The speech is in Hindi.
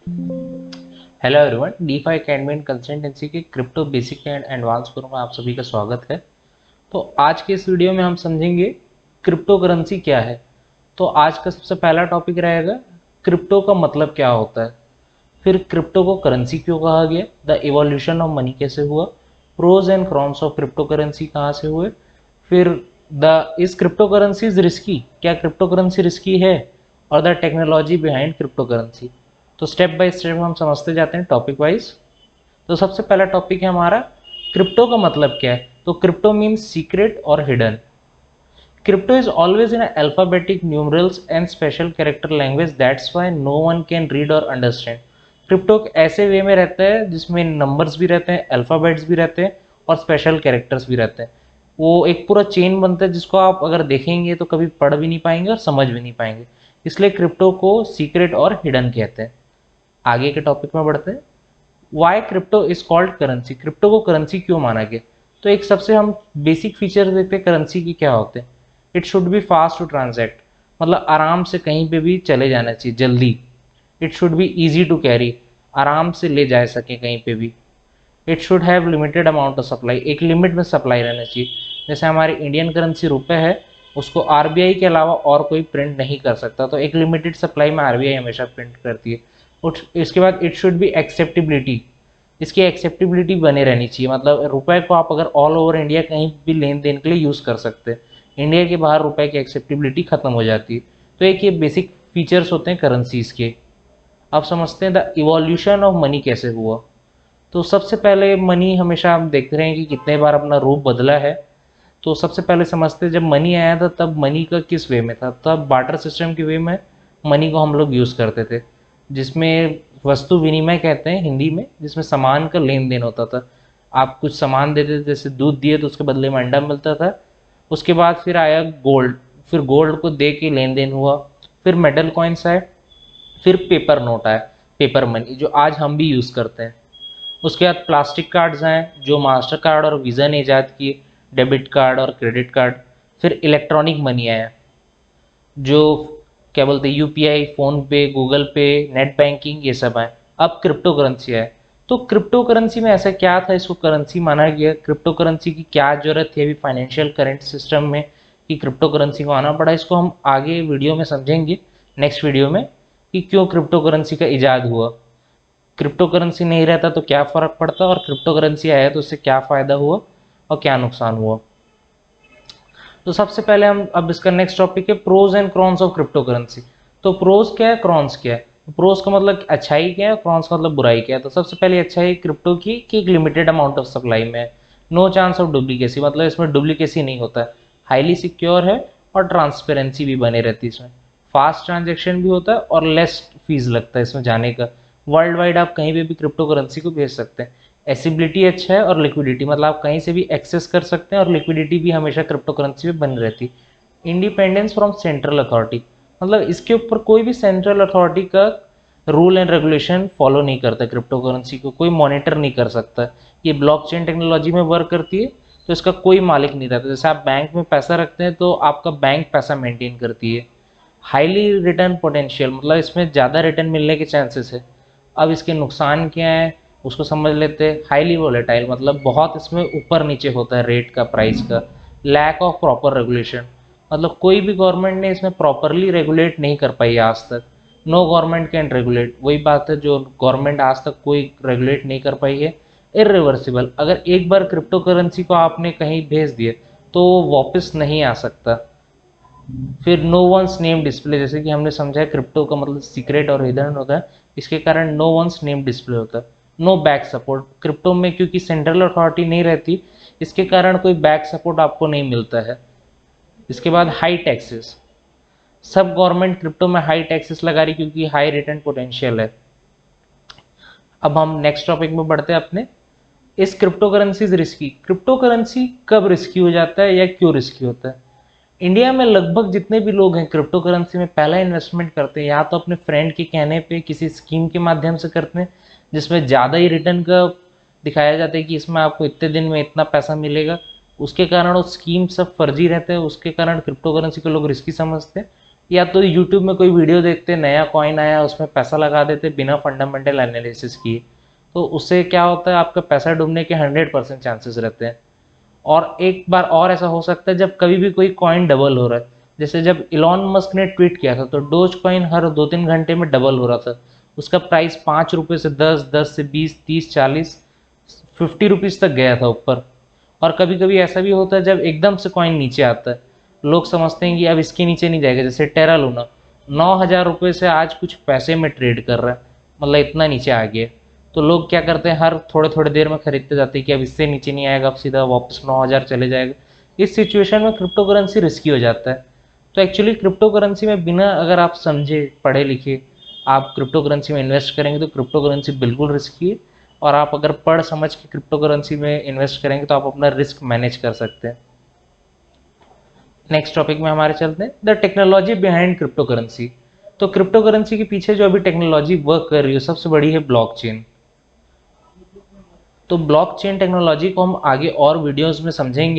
Hello everyone, DeFi academy and consultancy के crypto basic and advance course में आप सभी का स्वागत है। तो आज के इस वीडियो में हम समझेंगे क्रिप्टो करेंसी क्या है। तो आज का सबसे पहला टॉपिक रहेगा क्रिप्टो का मतलब क्या होता है, फिर क्रिप्टो को करेंसी क्यों कहा गया, द इवोल्यूशन ऑफ मनी कैसे हुआ, pros and cons of crypto currency कहाँ से हुए, फिर the is crypto currency is risky, क्या क्रिप्टो करेंसी रिस्की है, और the technology behind crypto currency. तो स्टेप बाय स्टेप हम समझते जाते हैं टॉपिक वाइज। तो सबसे पहला टॉपिक है हमारा क्रिप्टो का मतलब क्या है। तो क्रिप्टो मीन्स सीक्रेट और hidden. Crypto is always in alphabetic numerals and special character language, that's why no one can read or understand. Crypto ऐसे वे में रहता है जिसमें नंबर्स भी रहते हैं, अल्फ़ाबेट्स भी रहते हैं और स्पेशल कैरेक्टर्स भी रहते हैं। वो एक पूरा चेन बनता है जिसको आप अगर देखेंगे तो कभी पढ़ भी नहीं पाएंगे और समझ भी नहीं पाएंगे। इसलिए क्रिप्टो को सीक्रेट और हिडन कहते हैं। आगे के टॉपिक में बढ़ते हैं। Why crypto is called currency, crypto को करेंसी क्यों माना गया। तो एक सबसे हम बेसिक फीचर देखते हैं करेंसी की क्या होते हैं। It should be fast to transact, मतलब आराम से कहीं पे भी चले जाना चाहिए जल्दी। It should be easy to carry, आराम से ले जा सके कहीं पे भी। It should have limited amount of supply, एक लिमिट में सप्लाई रहना चाहिए। जैसे हमारी इंडियन करेंसी रुपए है, उसको आरबीआई के अलावा और कोई प्रिंट नहीं कर सकता, तो एक लिमिटेड सप्लाई में आरबीआई हमेशा प्रिंट करती है। इसके बाद इट शुड बी एक्सेप्टेबिलिटी, इसकी एक्सेप्टेबिलिटी बने रहनी चाहिए, मतलब रुपए को आप अगर ऑल ओवर इंडिया कहीं भी लेन देन के लिए यूज़ कर सकते हैं। इंडिया के बाहर रुपए की एक्सेप्टेबिलिटी खत्म हो जाती है। तो एक ये बेसिक फीचर्स होते हैं करेंसीज के। अब समझते हैं द इवोल्यूशन ऑफ मनी कैसे हुआ। तो सबसे पहले मनी हमेशा हम देख रहे हैं कि कितने बार अपना रूप बदला है। तो सबसे पहले समझते हैं जब मनी आया था तब मनी का किस वे में था। तब बार्टर सिस्टम के वे में मनी को हम लोग यूज़ करते थे, जिसमें वस्तु विनिमय कहते हैं हिंदी में, जिसमें सामान का लेन देन होता था। आप कुछ सामान देते थे, जैसे दूध दिए तो उसके बदले में अंडा मिलता था। उसके बाद फिर आया गोल्ड, फिर गोल्ड को दे के लेन देन हुआ। फिर मेटल कॉइन्स आए, फिर पेपर नोट आए, पेपर मनी जो आज हम भी यूज़ करते हैं। उसके बाद प्लास्टिक कार्ड्स आए जो मास्टर कार्ड और वीज़ा ने ईजाद किए, डेबिट कार्ड और क्रेडिट कार्ड। फिर इलेक्ट्रॉनिक मनी आया जो क्या बोलते हैं यूपीआई, फोन पे, गूगल पे, नेट बैंकिंग, ये सब आए। अब क्रिप्टो करेंसी आए। तो क्रिप्टो करेंसी में ऐसा क्या था इसको करेंसी माना गया, क्रिप्टो करेंसी की क्या जरूरत थी अभी फाइनेंशियल करंट सिस्टम में कि क्रिप्टो करेंसी को आना पड़ा, इसको हम आगे वीडियो में समझेंगे, नेक्स्ट वीडियो में, कि क्यों क्रिप्टो करेंसी का इजाद हुआ। क्रिप्टो करेंसी नहीं रहता तो क्या फ़र्क पड़ता, और क्रिप्टो करेंसी आया तो उससे क्या फ़ायदा हुआ और क्या नुकसान हुआ। तो सबसे पहले हम अब इसका नेक्स्ट टॉपिक है pros and cons of crypto currency. तो प्रोज क्या है, क्रॉन्स क्या है। प्रोज का मतलब अच्छाई क्या है, क्रॉन्स का मतलब बुराई क्या है। तो सबसे पहले अच्छाई क्रिप्टो की कि एक लिमिटेड अमाउंट ऑफ सप्लाई में है, नो चांस ऑफ डुप्लीकेसी, मतलब इसमें डुप्लीकेसी नहीं होता है, हाईली सिक्योर है और ट्रांसपेरेंसी भी बने रहती है इसमें, फास्ट ट्रांजेक्शन भी होता है और लेस फीस लगता है इसमें जाने का। वर्ल्ड वाइड आप कहीं पे भी क्रिप्टो करेंसी को भेज सकते हैं। एसिबिलिटी अच्छा है और लिक्विडिटी, मतलब आप कहीं से भी एक्सेस कर सकते हैं और लिक्विडिटी भी हमेशा क्रिप्टो करेंसी में बनी रहती। इंडिपेंडेंस फ्रॉम सेंट्रल अथॉरिटी, मतलब इसके ऊपर कोई भी सेंट्रल अथॉरिटी का रूल एंड रेगुलेशन फॉलो नहीं करता, क्रिप्टो करेंसी को कोई मॉनिटर नहीं कर सकता। ये ब्लॉकचेन टेक्नोलॉजी में वर्क करती है, तो इसका कोई मालिक नहीं रहता। जैसे आप बैंक में पैसा रखते हैं तो आपका बैंक पैसा मेंटेन करती है। हाईली रिटर्न पोटेंशियल, मतलब इसमें ज़्यादा रिटर्न मिलने के चांसेस है। अब इसके नुकसान क्या है उसको समझ लेते हैं। हाईली वोलेटाइल, मतलब बहुत इसमें ऊपर नीचे होता है रेट का, प्राइस का। लैक ऑफ प्रॉपर रेगुलेशन, मतलब कोई भी गवर्नमेंट ने इसमें प्रॉपरली रेगुलेट नहीं कर पाई आज तक। नो गवर्नमेंट कैन रेगुलेट, वही बात है जो गवर्नमेंट आज तक कोई रेगुलेट नहीं कर पाई है। इरिवर्सिबल, अगर एक बार क्रिप्टो करेंसी को आपने कहीं भेज दिए तो वो वापस नहीं आ सकता। फिर नो वंस नेम डिस्प्ले, जैसे कि हमने समझा है क्रिप्टो का मतलब सीक्रेट और हिडन होता है, इसके कारण नो वंस नेम डिस्प्ले होता है। नो बैक सपोर्ट, क्रिप्टो में क्योंकि सेंट्रल अथॉरिटी नहीं रहती इसके कारण कोई बैक सपोर्ट आपको नहीं मिलता है। इसके बाद हाई टैक्सेस, सब गवर्नमेंट क्रिप्टो में हाई टैक्सेस लगा रही क्योंकि हाई रिटर्न पोटेंशियल है। अब हम नेक्स्ट टॉपिक में बढ़ते हैं अपने, इस crypto currency risky, crypto currency कब रिस्की हो जाता है या क्यों रिस्की होता है। इंडिया में लगभग जितने भी लोग हैं क्रिप्टो करेंसी में पहला इन्वेस्टमेंट करते हैं या तो अपने फ्रेंड के कहने पे किसी स्कीम के माध्यम से करते हैं जिसमें ज़्यादा ही रिटर्न का दिखाया जाता है कि इसमें आपको इतने दिन में इतना पैसा मिलेगा। उसके कारण वो स्कीम सब फर्जी रहते हैं, उसके कारण क्रिप्टो करेंसी को लोग रिस्की समझते हैं। या तो यूट्यूब में कोई वीडियो देखते, नया कॉइन आया उसमें पैसा लगा देते बिना फंडामेंटल एनालिसिस किए, तो उससे क्या होता है, आपका पैसा डूबने के 100% चांसेस रहते हैं। और एक बार और ऐसा हो सकता है जब कभी भी कोई कॉइन डबल हो रहा है, जैसे जब इलॉन मस्क ने ट्वीट किया था तो डोज कॉइन हर 2-3 घंटे में डबल हो रहा था। उसका प्राइस 5 रुपये से 10, 10 से 20, 30, 40, 50 रुपीज़ तक गया था ऊपर। और कभी कभी ऐसा भी होता है जब एकदम से कॉइन नीचे आता है, लोग समझते हैं कि अब इसके नीचे नहीं जाएगा, जैसे टेरा लूना 9,000 रुपये से आज कुछ पैसे में ट्रेड कर रहा है, मतलब इतना नीचे आ गया। तो लोग क्या करते हैं, हर थोड़े थोड़े देर में खरीदते जाते हैं कि अब इससे नीचे नहीं आएगा, अब सीधा वापस 9,000 चले जाएगा। इस सिचुएशन में क्रिप्टो करेंसी रिस्की हो जाता है। तो एक्चुअली क्रिप्टो करेंसी में बिना, अगर आप समझे पढ़े लिखे आप क्रिप्टो करेंसी में इन्वेस्ट करेंगे तो क्रिप्टो करेंसी बिल्कुल रिस्की है। और आप अगर पढ़ समझ के क्रिप्टो करेंसी में इन्वेस्ट करेंगे तो आप अपना रिस्क मैनेज कर सकते हैं। नेक्स्ट टॉपिक में हमारे चलते हैं, the technology behind crypto currency. तो क्रिप्टो करेंसी के पीछे जो अभी टेक्नोलॉजी वर्क कर रही है सबसे बड़ी है ब्लॉकचेन। तो ब्लॉकचेन टेक्नोलॉजी को हम आगे और वीडियोस में समझेंगे।